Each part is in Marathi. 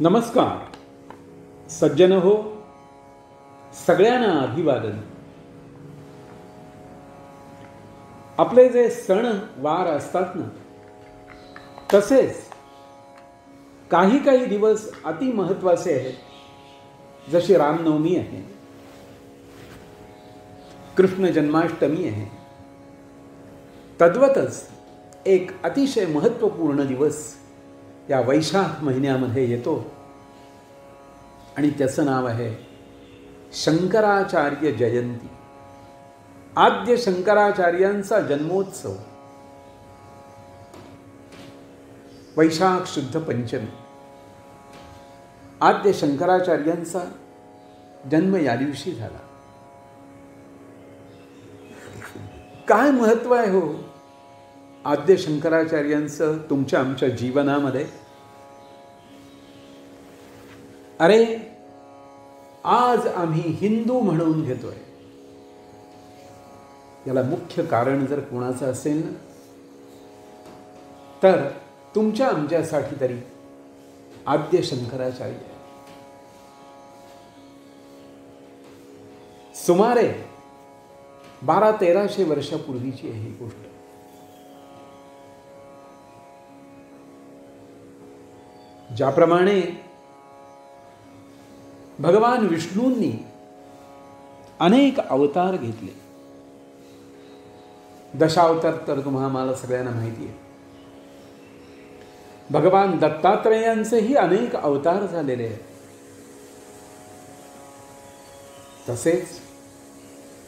नमस्कार सज्जन हो, सगळ्यांना अभिवादन. आपले जे सण वार असतात ना, तसेच काही काही दिवस अति महत्त्वाचे आहेत. जशी रामनवमी आहे, कृष्ण जन्माष्टमी आहे, तद्वतच एक अतिशय महत्त्वपूर्ण दिवस या वैशाख महिन्यामध्ये येतो आणि त्याचं नाव आहे शंकराचार्य जयंती. आद्य शंकराचार्यांचा जन्मोत्सव वैशाख शुद्ध पंचमी. आद्य शंकराचार्यांचा जन्म या दिवशी झाला. काय महत्त्व आहे हो आद्य शंकराचार्यांचं तुमच्या आमच्या जीवनामध्ये? अरे, आज आम्ही हिंदू म्हणून घेतोय, याला मुख्य कारण जर कोणाचं असेल ना, तर तुमच्या आमच्यासाठी तरी आद्य शंकराचार्य. सुमारे 1200-1300 वर्षापूर्वीची आहे ही गोष्ट. ज्याप्रमाणे भगवान विष्णूंनी अनेक अवतार घेतले, दशावतार तर तुम्हाला सगळ्यांना माहिती आहे. भगवान दत्तात्रेयांचेही अनेक अवतार झालेले आहेत. तसेच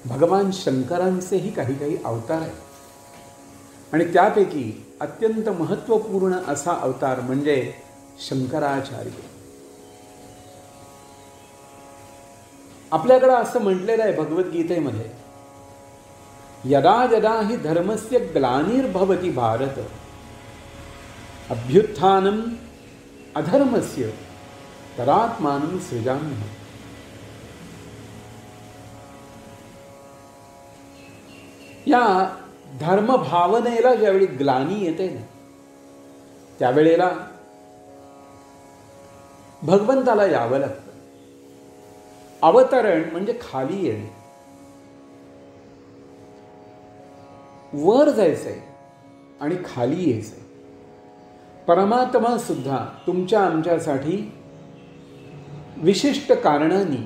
भगवान शंकरांचेही काही काही अवतार आहेत आणि त्यापैकी अत्यंत महत्त्वपूर्ण असा अवतार म्हणजे शंकराचार्य. आपल्याकडं असं म्हटलेलं आहे भगवद्गीतेमध्ये, यदा यदा हि धर्मस्य ग्लानिर्भवति भारत अभ्युत्थानम अधर्मस्य तदात्मानं सृजाम्यहम्. या धर्मभावनेला ज्यावेळी ग्लानी येते ना, त्यावेळेला भगवंताला यावं लागतं. अवतरण म्हणजे खाली येणे, वर जायचंय आणि खाली यायचंय. परमात्मा सुद्धा तुमच्या आमच्यासाठी विशिष्ट कारणांनी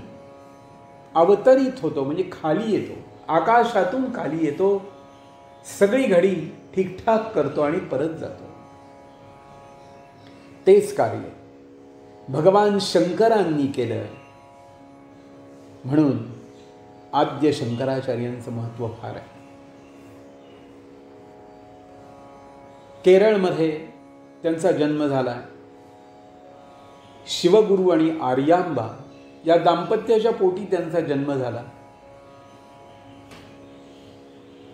अवतरित होतो, म्हणजे खाली येतो, आकाशातून खाली येतो, सगळी घडी ठीकठाक करतो आणि परत जातो. तेच कार्य भगवान शंकरांनी केलं. म्हणून आद्य शंकराचार्यांचं महत्त्व फार आहे. केरळमध्ये त्यांचा जन्म झाला. शिवगुरू आणि आर्यांबा या दाम्पत्याच्या पोटी त्यांचा जन्म झाला.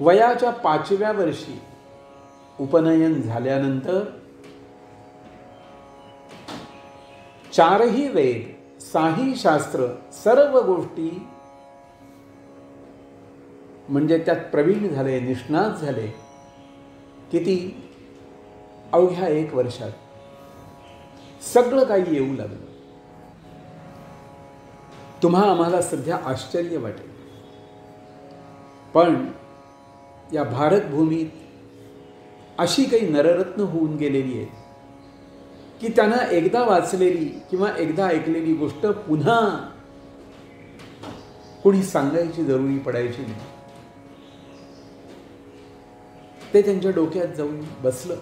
वयाच्या 5व्या वर्षी उपनयन झाल्यानंतर 4ही वेद, 6ही शास्त्र, सर्व गोष्टी म्हणजे त्यात प्रवीण झाले, निष्णात झाले. किती? अवघ्या 1 वर्षात सगळं काही येऊ लागलं. तुम्हा आम्हाला सध्या आश्चर्य वाटेल, पण या भारतभूमीत अशी काही नररत्न होऊन गेलेली आहे की त्यांना एकदा वाचलेली किंवा एकदा ऐकलेली गोष्ट पुन्हा कोणी सांगायची जरुरी पडायची नाही. ते त्यांच्या डोक्यात जाऊन बसलं.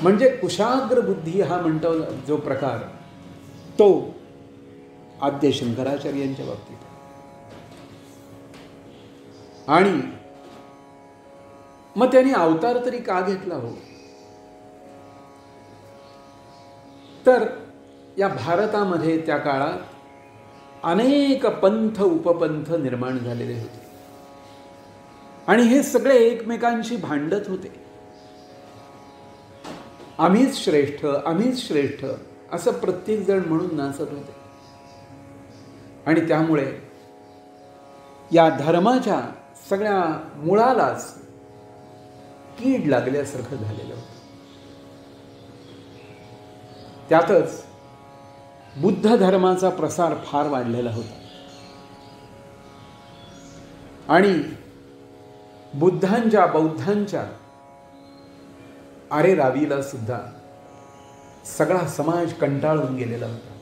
म्हणजे कुशाग्र बुद्धी हा म्हणतो जो प्रकार, तो आद्य शंकराचार्यांच्या बाबतीत. आणि मग त्यांनी अवतार तरी का घेतला हो? तर या भारतामध्ये त्या काळात अनेक पंथ उपपंथ निर्माण झालेले होते आणि हे सगळे एकमेकांशी भांडत होते. आम्हीच श्रेष्ठ, आम्हीच श्रेष्ठ असं प्रत्येक जण म्हणून नाचत होते. आणि त्यामुळे या धर्माच्या सगळ्या मुळालाच कीड लागल्यासारखं झालेलं होतं. त्यातच बुद्ध धर्माचा प्रसार फार वाढलेला होता आणि बुद्धांच्या बौद्धांच्या आरे रावीला सुद्धा सगळा समाज कंटाळून गेलेला होता.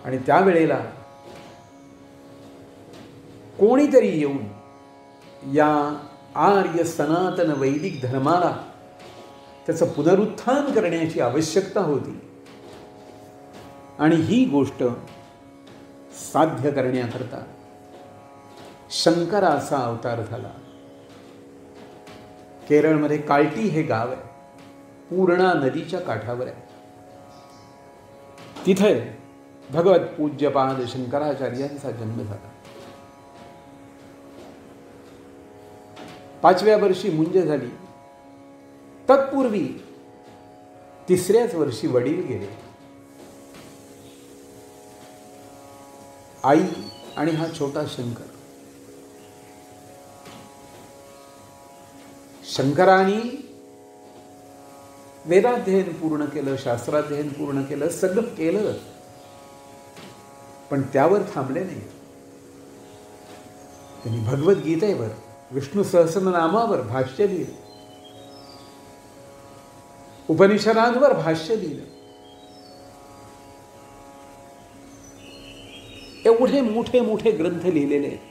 आणि त्यावेळेला कोणीतरी येऊन या आर्य सनातन वैदिक धर्माला त्याचं पुनरुत्थान करण्याची आवश्यकता होती. आणि ही गोष्ट साध्य करण्याकरता शंकराचा अवतार झाला. केरळमध्ये काल्टी हे गाव आहे, पूर्णा नदीच्या काठावर आहे. तिथे भगवत पूज्यपाद शंकराचार्यांचा जन्म झाला. 5व्या वर्षी मुंज झाली. तत्पूर्वी 3ऱ्याच वर्षी वडील गेले. आई आणि हा छोटा शंकर. शंकरांनी वेदाध्ययन पूर्ण केलं, शास्त्राध्ययन पूर्ण केलं, सगळं केलं, पण त्यावर थांबले नाही. त्यांनी भगवद्गीतेवर, विष्णू सहस्रनामावर भाष्य लिहिलं, उपनिषदांवर भाष्य लिहिलं. एवढे मोठे मोठे ग्रंथ लिहिलेले आहेत.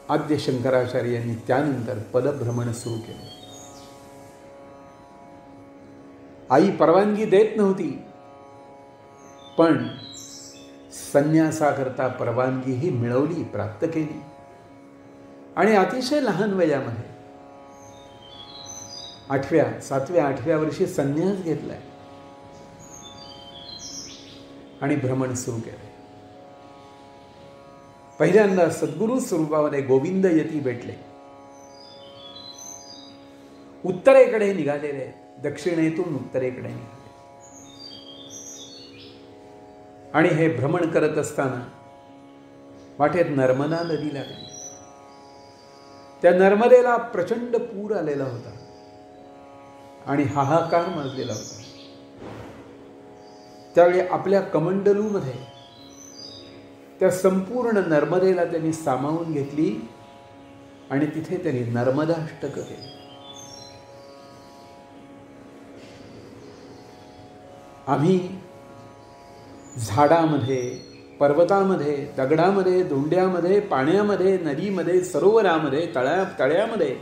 आद्य शंकराचार्यांनी त्यानंतर पदभ्रमण सुरू केलं. आई परवानगी देत नव्हती, पण संन्यासाकरता परवानगीही मिळवली, प्राप्त केली. आणि अतिशय लहान वयामध्ये 7व्या-8व्या वर्षी संन्यास घेतलाय आणि भ्रमण सुरू केले. पहिल्यांदा सद्गुरू स्वरूपामध्ये गोविंद यती भेटले. उत्तरेकडे निघालेले आहेत, दक्षिणेतून उत्तरेकडे निघाले. आणि हे भ्रमण करत असताना वाटेत नर्मदा नदी लागली. त्या नर्मदेला प्रचंड पूर आलेला होता आणि हाहाकार माजलेला होता. त्यावेळी आपल्या कमंडलूमध्ये त्या संपूर्ण नर्मदेला त्यांनी सामावून घेतली आणि तिथे त्यांनी नर्मदाष्टक केले. आम्ही झाडामध्ये, पर्वतामध्ये, दगडामध्ये, धोंड्यामध्ये, पाण्यामध्ये, नदीमध्ये, सरोवरामध्ये, तळ्यामध्ये,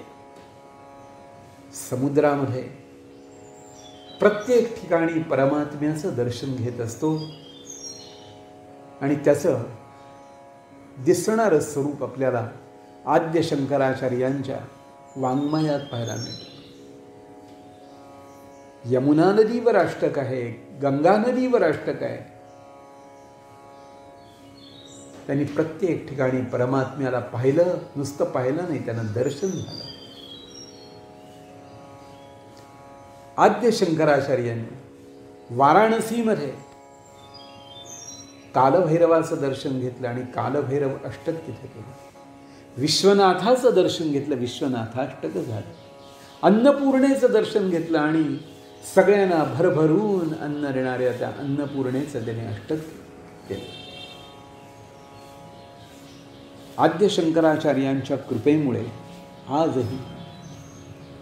समुद्रामध्ये प्रत्येक ठिकाणी परमात्म्याचं दर्शन घेत असतो आणि त्याचं दिसणारं स्वरूप आपल्याला आद्य शंकराचार्यांच्या वाङ्मयात पाहायला मिळतं. यमुना नदीवर अष्टक आहे, गंगा नदीवर अष्टक आहे. त्यांनी प्रत्येक ठिकाणी परमात्म्याला पाहिलं, नुसतं पाहिलं नाही, त्यांना दर्शन झालं. आद्य शंकराचार्यांनी वाराणसीमध्ये कालभैरवाचं दर्शन घेतलं आणि कालभैरव अष्टक तिथे केलं. विश्वनाथाचं दर्शन घेतलं, विश्वनाथाष्टक झालं. अन्नपूर्णेचं दर्शन घेतलं आणि सगळ्यांना भरभरून अन्न देणाऱ्या त्या अन्नपूर्णेचं त्याने अष्टक केलं. आद्य शंकराचार्यांच्या कृपेमुळे आजही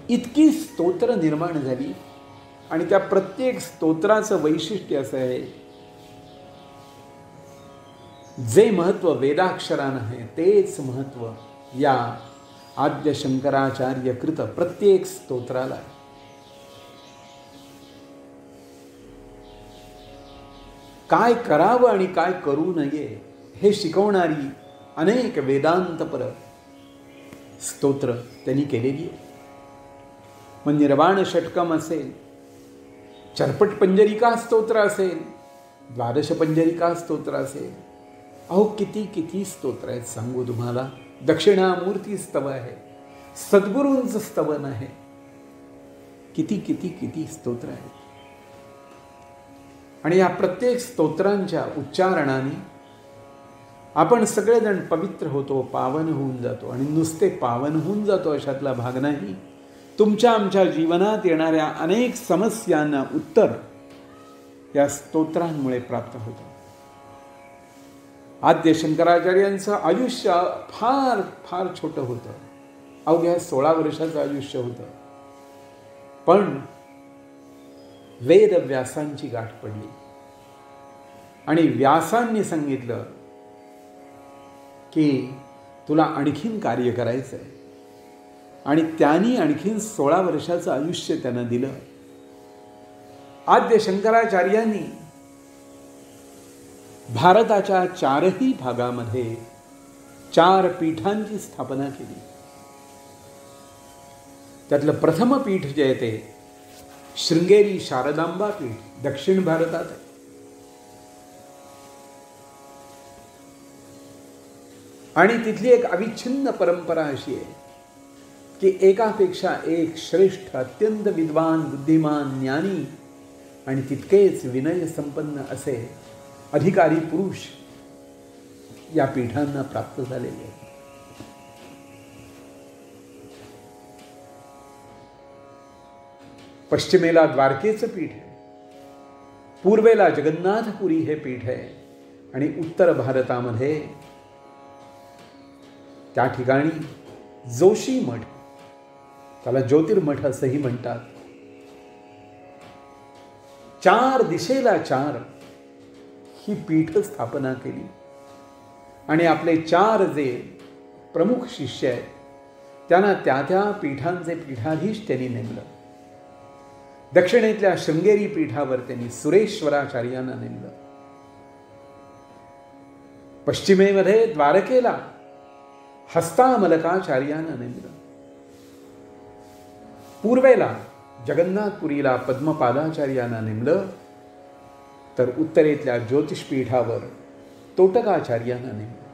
इतकी स्तोत्र निर्माण झाली आणि त्या प्रत्येक स्तोत्राचं वैशिष्ट्य असं आहे, जे महत्व वेदाक्षरानं आहे तेच महत्व या आद्य शंकराचार्य कृत प्रत्येक स्तोत्राला आहे. काय करावं आणि काय करू नये हे शिकवणारी अनेक वेदांतपर स्तोत्र त्यांनी केलेली आहे. मग निर्वाण षटकम असेल, चरपट पंजरिका स्तोत्र असेल, द्वादश पंजरिका स्तोत्र असेल, अहो किती किती स्तोत्र आहेत सांगू तुम्हाला. दक्षिणामूर्ती स्तव आहे, सद्गुरूंचं स्तवन आहे, किती किती किती स्तोत्र आहेत. आणि या प्रत्येक स्तोत्रांच्या उच्चारणाने आपण सगळेजण पवित्र होतो, पावन होऊन जातो. आणि नुसते पावन होऊन जातो अशातला भाग नाही, तुमच्या आमच्या जीवनात येणाऱ्या अनेक समस्यांना उत्तर या स्तोत्रांमुळे प्राप्त होतं. आद्य शंकराचार्यांचं आयुष्य फार फार छोटं होतं. अवघ्या 16 वर्षाचं आयुष्य होतं. पण वेदव्यासांची गाठ पडली आणि व्यासांनी सांगितलं की तुला आणखीन कार्य करायचं आहे. आणि त्यांनी आणखीन 16 वर्षाचं आयुष्य त्यांना दिलं. आद्य शंकराचार्यांनी भारताच्या 4ही भागामध्ये 4 पीठांची स्थापना केली. त्यातलं प्रथम पीठ जे आहे ते शृंगेरी शारदांबा पीठ दक्षिण भारतात आहे. आणि तिथली एक अविच्छिन्न परंपरा अशी आहे की एकापेक्षा एक श्रेष्ठ, अत्यंत विद्वान, बुद्धिमान, ज्ञानी आणि तितकेच विनय संपन्न असे अधिकारी पुरुष या पीठांना प्राप्त झालेले आहेत. पश्चिमेला द्वारकेचं पीठ आहे, पूर्वेला जगन्नाथपुरी हे पीठ आहे आणि उत्तर भारतामध्ये त्या ठिकाणी जोशी मठ, त्याला ज्योतिर्मठ असंही म्हणतात. 4 दिशेला 4 ही पीठ स्थापना केली आणि आपले 4 जे प्रमुख शिष्य आहेत त्यांना त्या त्या पीठांचे पीठाधीश त्यांनी नेमलं. दक्षिणेतल्या शृंगेरी पीठावर त्यांनी सुरेश्वराचार्यांना नेमलं. पश्चिमेमध्ये द्वारकेला हस्तामलकाचार्यांना नेमलं. पूर्वेला जगन्नाथपुरीला पद्मपादाचार्यांना नेमलं. तर उत्तरेतल्या ज्योतिषपीठावर तोटकाचार्यांना नेमलं.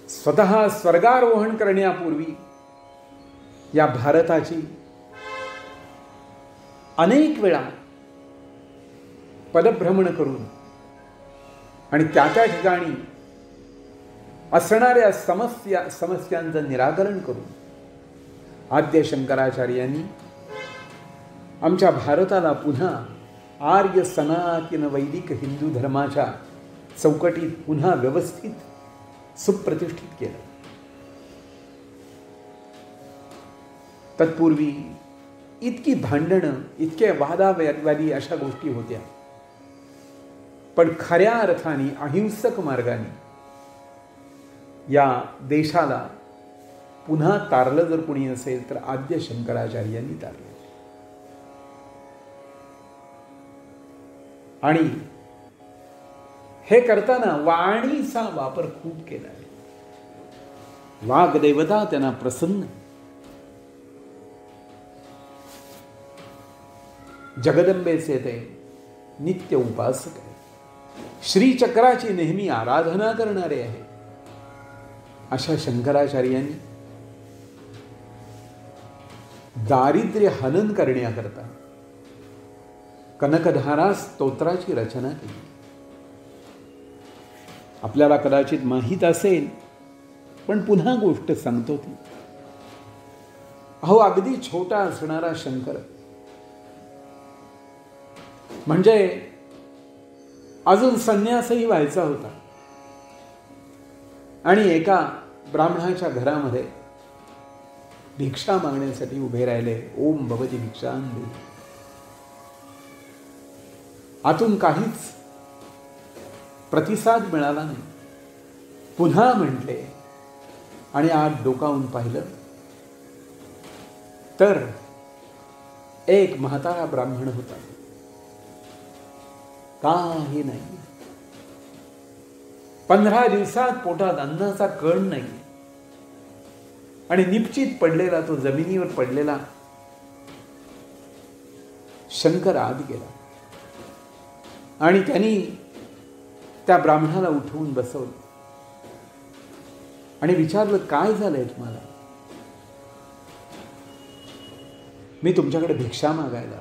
स्वतः स्वर्गारोहण करण्यापूर्वी या भारताची अनेक वेळा पदभ्रमण करून आणि त्या त्या ठिकाणी असणाऱ्या समस्यांचं निराकरण करून आद्य शंकराचार्यांनी आमच्या भारताला पुन्हा आर्य सनातन वैदिक हिंदू धर्माच्या चौकटीत पुन्हा व्यवस्थित सुप्रतिष्ठित केलं. तत्पूर्वी इतकी भांडणं, इतके वादावादी अशा गोष्टी होत्या. पण खऱ्या अर्थाने अहिंसक मार्गाने या देशाला पुन्हा तारलं जर कुणी असेल तर आद्य शंकराचार्यांनी तारलं. आणि हे करताना वाणीचा वापर खूप केला आहे. वाग्देवता त्यांना प्रसन्न. जगदंबेचे ते नित्य उपासक आहे. श्रीचक्राची नेहमी आराधना करणारे आहे. अशा शंकराचार्यांनी दारिद्र्य हनन करण्याकरता कनकधारा स्तोत्राची रचना केली. आपल्याला कदाचित माहीत असेल पण पुन्हा गोष्ट सांगतो ती. अहो, अगदी छोटा असणारा शंकर म्हणजे अजून संन्यासही व्हायचा होता आणि एका ब्राह्मणाच्या घरामध्ये भिक्षा मागण्यासाठी उभे राहिले. ओम भवती भिक्षां देहि. आतून काहीच प्रतिसाद मिळाला नाही. पुन्हा म्हटले आणि आत डोकावून पाहिलं तर एक म्हातारा ब्राह्मण होता. काही नाही. 15 दिवसात पोटात अन्नाचा कण नाही आणि निपचित पडलेला तो जमिनीवर पडलेला शंकर आत गेला आणि त्यांनी त्या ब्राह्मणाला उठवून बसवलं आणि विचारलं, काय झालंय तुम्हाला? मी तुमच्याकडे भिक्षा मागायला.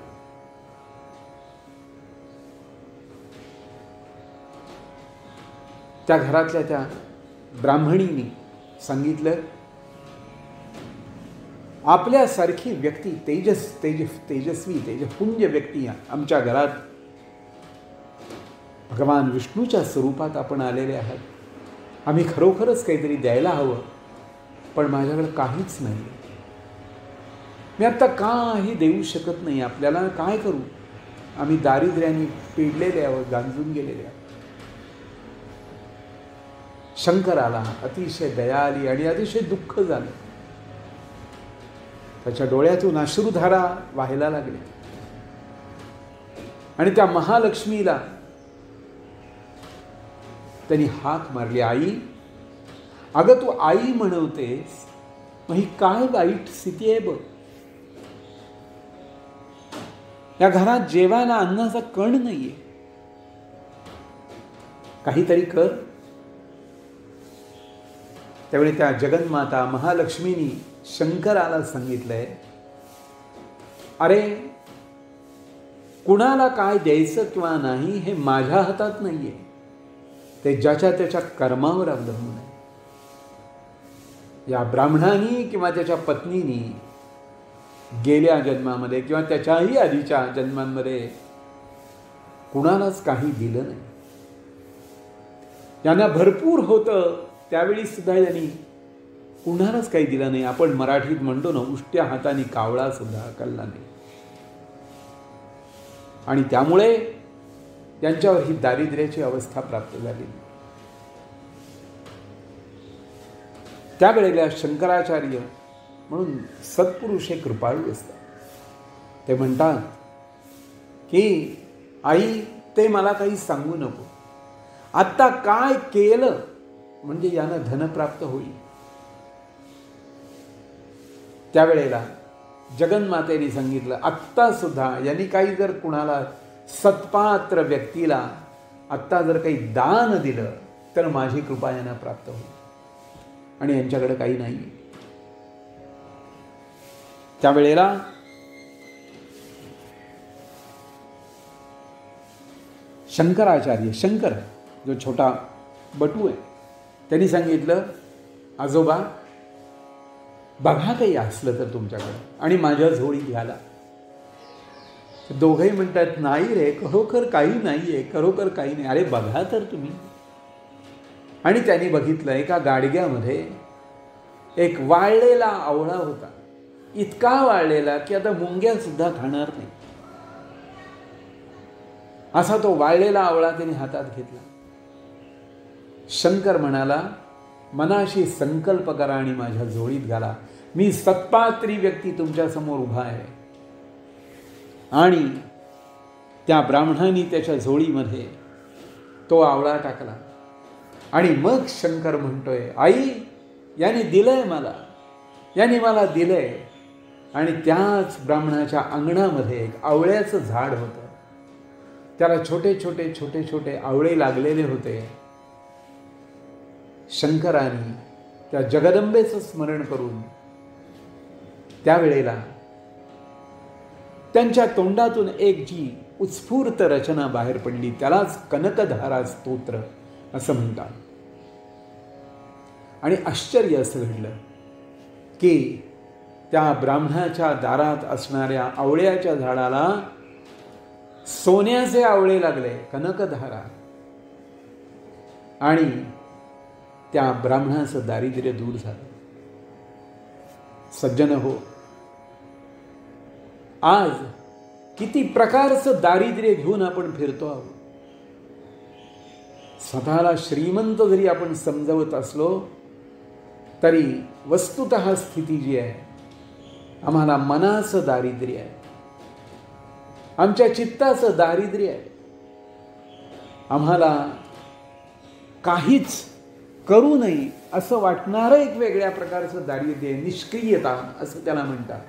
त्या घरातल्या त्या ब्राह्मणीने सांगितलं आपल्यासारखी व्यक्ती तेजस्वी तेजपुंज व्यक्ती आमच्या घरात भगवान विष्णूच्या स्वरूपात आपण आलेले आहात. आम्ही खरोखरच काहीतरी द्यायला हवं, पण माझ्याकडे काहीच नाही. मी आत्ता काही देऊ शकत नाही. आपल्याला काय करू? आम्ही दारिद्र्याने पिडलेले आहोत, गांजून गेलेले आहोत. शंकराला अतिशय दया आली आणि अतिशय दुःख झालं. त्याच्या डोळ्यातून अश्रुधारा वाहायला लागल्या आणि त्या महालक्ष्मीला त्यांनी हाक मारली, आई, अगं तू आई म्हणवतेस, मग ही काय वाईट स्थिती आहे बघ. या घरात जेवायला अन्नाचा कण नाहीये, काहीतरी कर. त्यावेळी त्या जगन्माता महालक्ष्मीनी शंकराला सांगितलंय, अरे कुणाला काय द्यायचं किंवा नाही हे माझ्या हातात नाहीये, ते ज्याच्या त्याच्या कर्मावर अवलंबून आहे. या ब्राह्मणानी किंवा त्याच्या पत्नीनी गेल्या जन्मामध्ये किंवा त्याच्याही आधीच्या जन्मांमध्ये कुणालाच काही दिलं नाही. यांना भरपूर होतं त्यावेळी सुद्धा यांनी कुणालाच काही दिलं नाही. आपण मराठीत म्हणतो ना, उष्ट्या हाताने कावळा सुद्धा हकलला नाही. आणि त्यामुळे त्यांच्यावर ही दारिद्र्याची अवस्था प्राप्त झाली. त्यावेळेला शंकराचार्य म्हणून सत्पुरुष हे कृपाळू असतात. ते म्हणतात की आई, ते मला काही सांगू नको. आत्ता काय केलं म्हणजे यांना धन प्राप्त होईल. त्यावेळेला जगन्मातेने सांगितलं, आत्ता सुद्धा यांनी काही जर कुणाला सत्पात्र व्यक्तीला आत्ता जर काही दान दिलं तर माझी कृपा यांना प्राप्त होईल. आणि यांच्याकडे काही नाही. त्यावेळेला शंकराचार्य, शंकर जो छोटा बटू आहे, त्यांनी सांगितलं, आजोबा बघा काही असलं तर तुमच्याकडे आणि माझ्या झोळीत घ्याला. दोघंही म्हणतात, नाही रे, खरोखर काही नाही आहे, खरोखर काही नाही. अरे बघा तर तुम्ही. आणि त्यांनी बघितलं, एका गाडग्यामध्ये एक वाळलेला आवळा होता. इतका वाळलेला की आता मुंग्या सुद्धा खाणार नाही असा तो वाळलेला आवळा त्यांनी हातात घेतला. शंकर म्हणाला, मनाशी संकल्प करा आणि माझ्या झोळीत घाला. मी सत्पात्री व्यक्ती तुमच्या समोर उभा आहे. आणि त्या ब्राह्मणाने त्याच्या झोळीमध्ये तो आवळा टाकला. आणि मग शंकर म्हणतोय, आई, याने दिलंय मला, याने मला दिलंय. आणि त्याच ब्राह्मणाच्या अंगणामध्ये एक आवळ्याचं झाड होतं. त्याला छोटे छोटे छोटे छोटे आवळे लागलेले होते. शंकराने त्या जगदंबेचं स्मरण करून त्यावेळेला त्यांच्या तोंडातून एक जी उत्स्फूर्त रचना बाहेर पडली, त्यालाच कनकधारा स्तोत्र असं म्हणतात. आणि आश्चर्य असं घडलं की त्या ब्राह्मणाच्या दारात असणाऱ्या आवळ्याच्या झाडाला सोन्याचे आवळे लागले, कनकधारा. आणि त्या ब्राह्मणाचं दारिद्र्य दूर झालं. सज्जन हो, आज किती प्रकारचं दारिद्र्य घेऊन आपण फिरतो आहोत. स्वतःला श्रीमंत जरी आपण समजवत असलो तरी वस्तुतः स्थिती जी आहे, आम्हाला मनाचं दारिद्र्य आहे, आमच्या चित्ताचं दारिद्र्य आहे. आम्हाला काहीच करू नये असं वाटणारं एक वेगळ्या प्रकारचं दारिद्र्य, निष्क्रियता असं त्याला म्हणतात.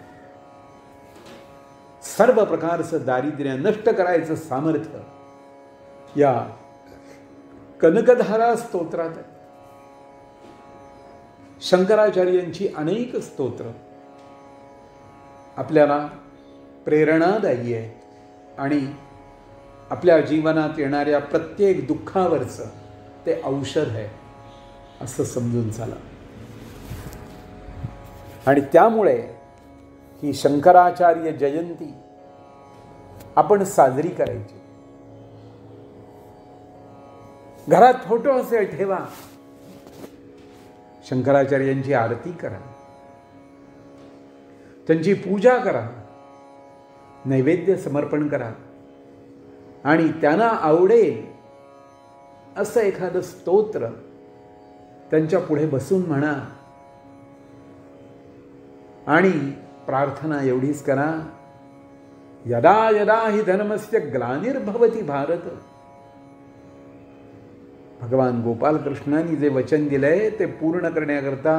सर्व प्रकारचं दारिद्र्य नष्ट करायचं सामर्थ्य या कनकधारा स्तोत्रात आहे. शंकराचार्यांची अनेक स्तोत्र आपल्याला प्रेरणादायी आहे आणि आपल्या जीवनात येणाऱ्या प्रत्येक दुःखावरचं ते औषध आहे असं समजून चाला. आणि त्यामुळे ही शंकराचार्य जयंती आपण साजरी करायची. घरात फोटो असेल ठेवा, शंकराचार्यांची आरती करा, त्यांची पूजा करा, नैवेद्य समर्पण करा आणि त्यांना आवडेल असं एखादं स्तोत्र त्यांच्या पुढे बसून म्हणा आणि प्रार्थना एवढीच करा, यदा यदा हि धर्मस्य ग्लानिर्भवति भारत. भगवान गोपाल कृष्णांनी जे वचन दिलंय ते पूर्ण करण्याकरता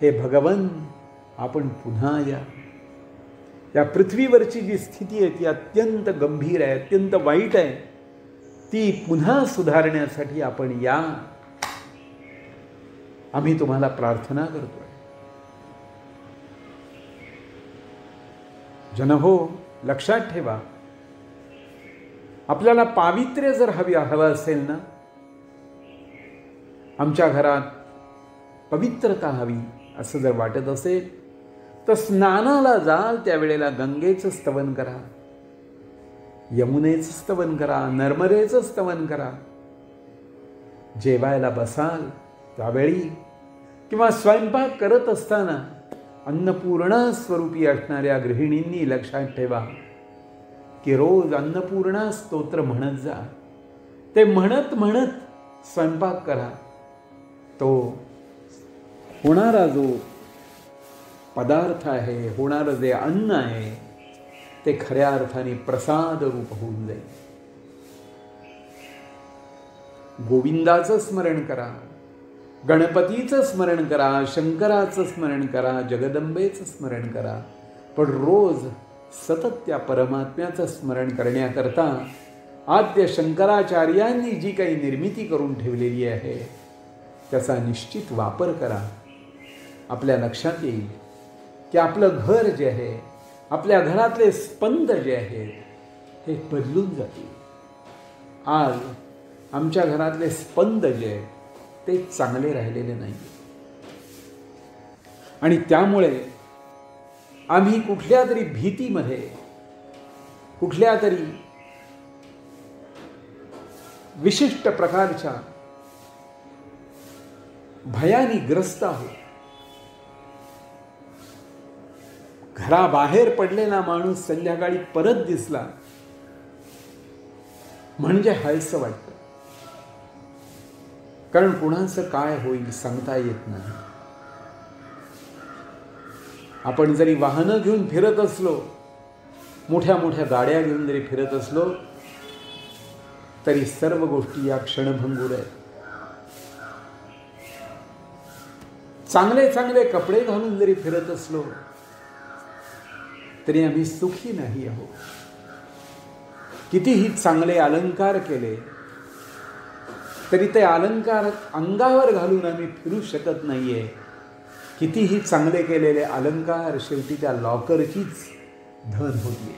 हे भगवन आपण पुन्हा या पृथ्वीवरची जी स्थिती आहे ती अत्यंत गंभीर आहे, अत्यंत वाईट आहे, ती पुन्हा सुधारण्यासाठी आपण या. आम्ही तुम्हाला प्रार्थना करतोय. जनहो, लक्षात ठेवा, आपल्याला पावित्र्य जर हवं असेल ना, आमच्या घरात पवित्रता हवी असं जर वाटत असेल तर स्नानाला जाल त्यावेळेला गंगेचं स्तवन करा, यमुनेचं स्तवन करा, नर्मदेचं स्तवन करा. जेवायला बसाल त्यावेळी किंवा स्वयंपाक करत असताना अन्नपूर्णा स्वरूपी असणाऱ्या गृहिणींनी लक्षात ठेवा की रोज अन्नपूर्णा स्तोत्र म्हणत जा. ते म्हणत म्हणत स्वयंपाक करा. तो होणारा जो पदार्थ आहे, होणारं जे अन्न आहे ते खऱ्या अर्थाने प्रसाद रूप होऊन जाईल. गोविंदाचं स्मरण करा, गणपतीचं स्मरण करा, शंकराचं स्मरण करा, जगदंबेचं स्मरण करा, पण रोज सतत त्या परमात्म्याचं स्मरण करण्याकरता आद्य शंकराचार्यांनी जी काही निर्मिती करून ठेवलेली आहे त्याचा निश्चित वापर करा. आपल्या लक्षात येईल की आपलं घर जे आहे, आपल्या घरातले स्पंद जे आहेत हे बदलून जातील. आज आमच्या घरातले स्पंद जे आहेत ते चांगले राहिलेले नाही आणि त्यामुळे आम्ही कुठल्या तरी भीतीमध्ये, कुठल्या तरी विशिष्ट प्रकारच्या भयाने ग्रस्त आहोत. घराबाहेर पडलेला माणूस संध्याकाळी परत दिसला म्हणजे हायसं वाटतं, कारण कुणाचं काय होईल सांगता येत नाही. आपण जरी वाहनं घेऊन फिरत असलो, मोठ्या मोठ्या गाड्या घेऊन जरी फिरत असलो तरी सर्व गोष्टी या क्षणभंगूर आहेत. चांगले चांगले कपडे घालून जरी फिरत असलो तरी आम्ही सुखी नाही आहोत. कितीही चांगले अलंकार केले तरी ते अलंकार अंगावर घालून आम्ही फिरू शकत नाहीये. कितीही चांगले केलेले अलंकार शेवटी त्या लॉकरचीच धन होतीये.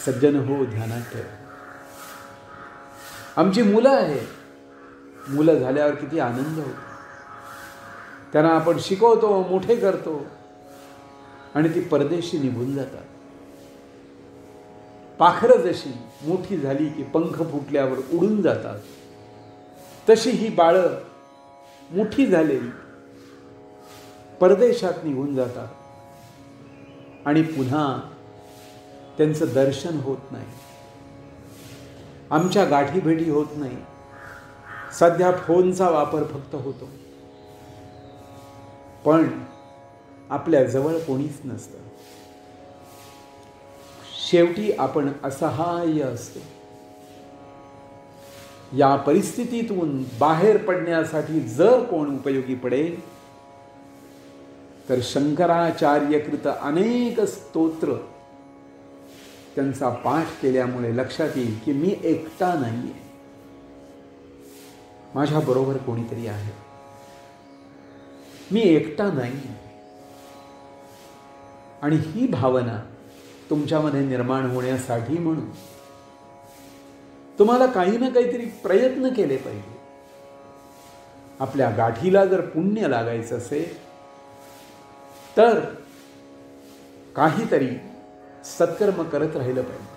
सज्जन हो, ध्यानात ठेवा. आमची मुलं आहेत, मुलं झाल्यावर किती आनंद होतो. त्यांना आपण शिकवतो, मोठे करतो आणि ती परदेशी निघून जातात. पाखरं जशी मोठी झाली की पंख फुटल्यावर उडून जातात, तशी ही बाळं मोठी झालेली परदेशात निघून जातात आणि पुन्हा त्यांचं दर्शन होत नाही. आमच्या गाठीभेटी होत नाही. सध्या फोनचा वापर फक्त होतो, पण आपल्या जवळ कोणीच नसतं. शेवटी आपण असहाय्य असतो. या परिस्थितीतून बाहेर पडण्यासाठी जर कोण उपयोगी पडेल तर शंकराचार्यकृत अनेक स्तोत्र त्यांचा पाठ केल्यामुळे लक्षात येईल की मी एकटा नाहीये, माझ्याबरोबर कोणीतरी आहे, मी एकटा नाही. आणि ही भावना तुमच्यामध्ये निर्माण होण्यासाठी म्हणून तुम्हाला काही ना काहीतरी प्रयत्न केले पाहिजे. आपल्या गाठीला जर पुण्य लागायचं असेल तर काहीतरी सत्कर्म करत राहिलं पाहिजे.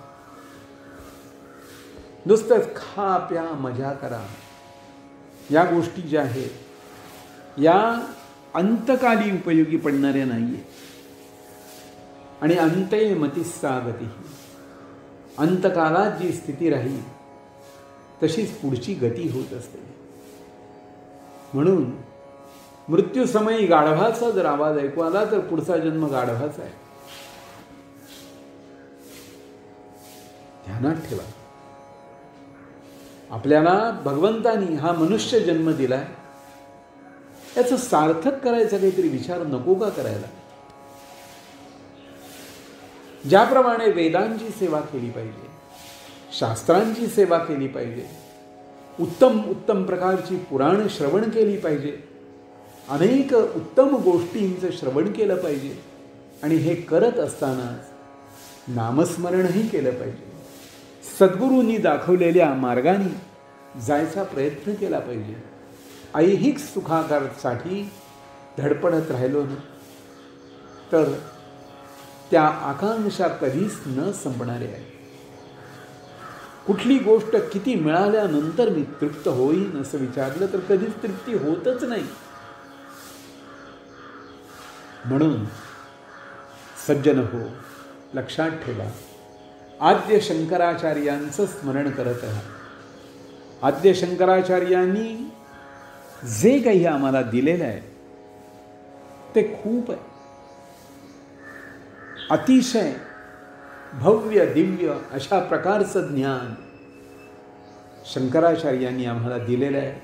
नुसतंच खा प्या मजा करा या गोष्टी ज्या आहेत या अंतकाली उपयोगी पडणाऱ्या नाहीये. आणि अंते मतिस्सा गती, अंतकालात जी स्थिती राहील तशीच पुढची गती होत असते. म्हणून मृत्यूसमयी गाढवाचा जर आवाज ऐकू आला तर पुढचा जन्म गाढवाचा आहे. ध्यानात ठेवा. आपल्याला भगवंतानी हा मनुष्य जन्म दिलाय, याचं सार्थक करायचा काहीतरी विचार नको का करायला? ज्याप्रमाणे वेदांची सेवा केली पाहिजे, शास्त्रांची सेवा केली पाहिजे, उत्तम उत्तम प्रकारची पुराण श्रवण केली पाहिजे, अनेक उत्तम गोष्टींचं श्रवण केलं पाहिजे, आणि हे करत असतानाच नामस्मरणही केलं पाहिजे. सद्गुरूंनी दाखवलेल्या मार्गाने जायचा प्रयत्न केला पाहिजे. ऐहिक सुखाकारसाठी धडपडत राहिलो ना तर त्या आकांक्षा कधीच न संपणारे आहे. कुठली गोष्ट किती मिळाल्यानंतर मी तृप्त होईन असं विचारलं तर कधीच तृप्ती होतच नाही. म्हणून सज्जन हो, लक्षात ठेवा, आद्य शंकराचार्यांचं स्मरण करत आहे. आद्य शंकराचार्यांनी जे काही आम्हाला दिलेलं आहे ते खूप आहे. अतिशय भव्य दिव्य अशा प्रकारचं ज्ञान शंकराचार्यांनी आम्हाला दिलेलं आहे.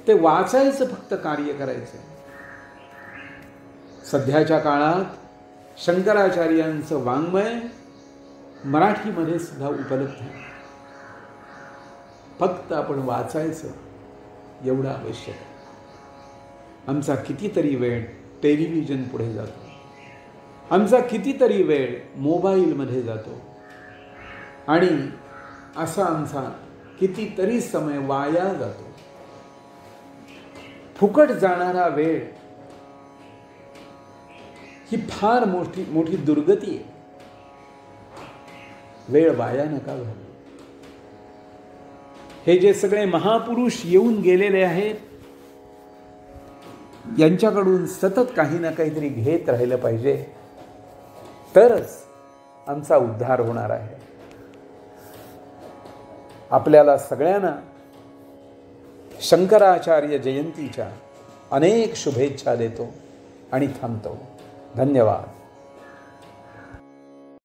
ते वाचायचं, फक्त कार्य करायचं. सध्याच्या काळात शंकराचार्यांचं वाङ्मय मराठीमध्ये सुद्धा उपलब्ध आहे. फक्त आपण वाचायचं एवढं आवश्यक आहे. आमचा कितीतरी वेळ टेलिव्हिजन पुढे जातो, आमचा कितीतरी वेळ मोबाईलमध्ये जातो, आणि असा आमचा कितीतरी समय वाया जातो. फुकट जाणारा वेळ ही फार मोठी मोठी दुर्गती आहे. वेळ वाया नका घालवू. हे जे सगळे महापुरुष येऊन गेलेले आहेत यांच्याकडून सतत काही ना काहीतरी घेत राहिलं पाहिजे, तरच आमचा उद्धार होणार आहे. आपल्याला सगळ्यांना शंकराचार्य जयंतीच्या अनेक शुभेच्छा देतो आणि थांबतो. धन्यवाद.